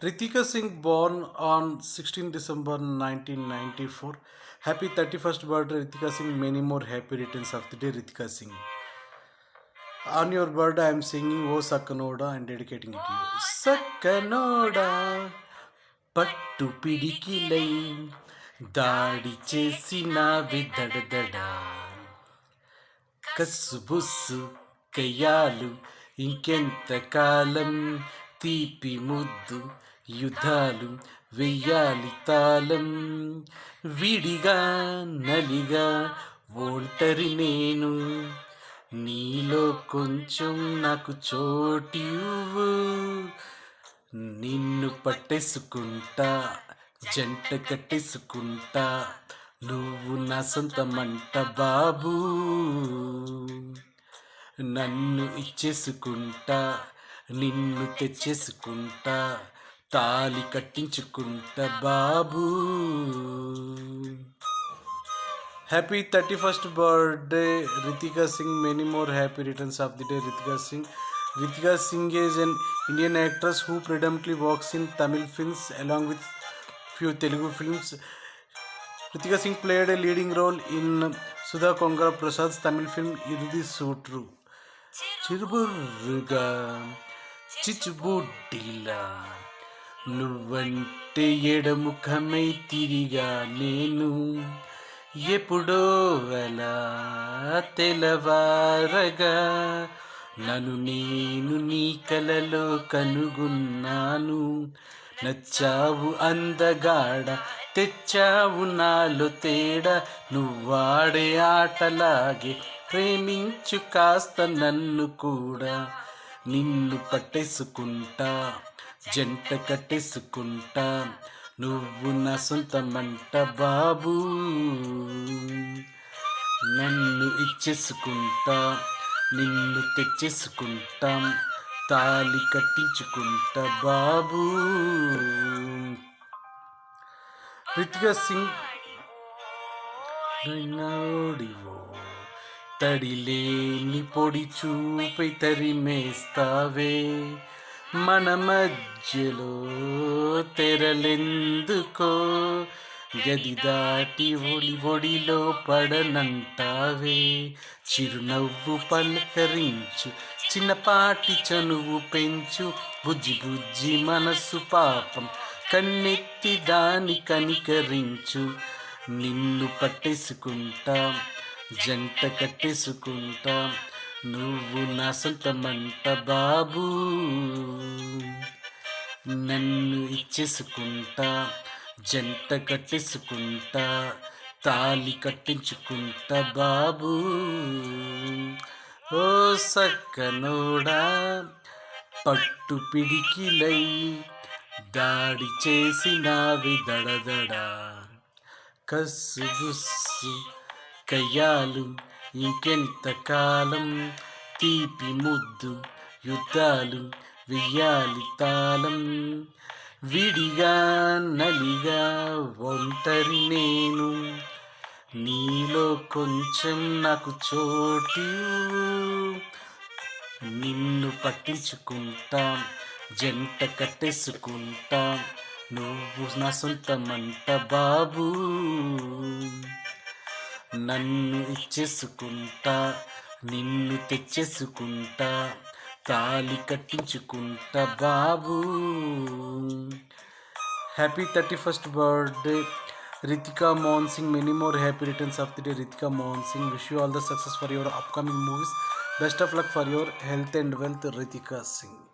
Ritika Singh born on 16 December 1994. Happy 31st birthday Ritika Singh. Many more happy returns of the day Ritika Singh. On your birthday I am singing O Sakanoda and dedicating it to you. Sakanoda పట్టు పిడికిలై దాడి చేసిన విదడదడ కస్సుబుస్సు కయ్యాలు ఇంకెంత కాలం తీపి ముద్దు యుద్ధాలు వెయ్యాలి తాళం విడిగా నలిగా ఒంటరి నేను నీలో కొంచెం నాకు చోటివ్వు నిన్ను పట్టేసుకుంటా జంట కట్టేసుకుంటా నువ్వు నా సొంతమంట బాబూ నన్ను ఇచ్చేసుకుంటా నిన్ను తెచ్చేసుకుంటా తాలి కట్టించుకుంటా బాబూ. Happy 31st birthday Ritika Singh. Many more happy returns of the day Ritika Singh. Ritika Singh is an Indian actress who predominantly works in Tamil films along with few Telugu films. Ritika Singh played a leading role in Sudha Kongara Prasad's Tamil film Irudi Sutru. చిరుబుర్రుగా చిచ్చుబుడ్డిలా నువ్వంటే ఎడముఖమై తిరిగా నేను ఎప్పుడో అలా తెలవారగా నన్ను నేను నీ కలలో కనుగొన్నాను నచ్చావు అందగాడ తెచ్చావు నాలో తేడా నువ్వాడే ఆటలాగే ప్రేమించు కాస్త నన్ను కూడా నిన్ను పట్టేసుకుంటా జంట కట్టేసుకుంటా నువ్వు నా సొంతమంట బాబూ నన్ను ఇచ్చేసుకుంటా నిన్ను తెచ్చేసుకుంటా తాలి కట్టించుకుంటా బాబూ. రితికా సింగ్ నోడివో తడిలేని పొడి చూపై తరిమేస్తావే మన మధ్యలో తెరలెందుకో గది దాటి ఒడిలో పడనంటావే చిరునవ్వు పలకరించు చిన్నపాటి చనువు పెంచు బుజ్జి బుజ్జి మనసు పాపం కన్నెత్తి దాని కనికరించు నిన్ను పట్టేసుకుంటా జంట కట్టేసుకుంటా నువ్వు నా సొంతమంట బాబూ నన్ను ఇచ్చేసుకుంటా జంట కట్టేసుకుంటా తాలి కట్టించుకుంటా బాబూ. ఓ సక్కనోడా పట్టు పిడికిలై దాడి చేసినావి దడదడా కస్సుబుస్సు కయ్యాలు ఇంకెంత కాలం తీపి ముద్దు యుద్ధాలు వెయ్యాలి తాళం విడిగా నలిగా ఒంటరి నేను నీలో కొంచెం నాకు చోటు నిన్ను పట్టించుకుంటా జంట కట్టేసుకుంటా నువ్వు నా సొంతమంట బాబూ నన్ను ఇచ్చేసుకుంటా నిన్ను తెచ్చేసుకుంటా తాలి కట్టించుకుంటా బాబూ. Happy 31st birthday Ritika Mohan Singh. Many more happy returns of the day Ritika Mohan Singh. Wish you all the success for your upcoming movies. Best of luck for your health and wealth Ritika Singh.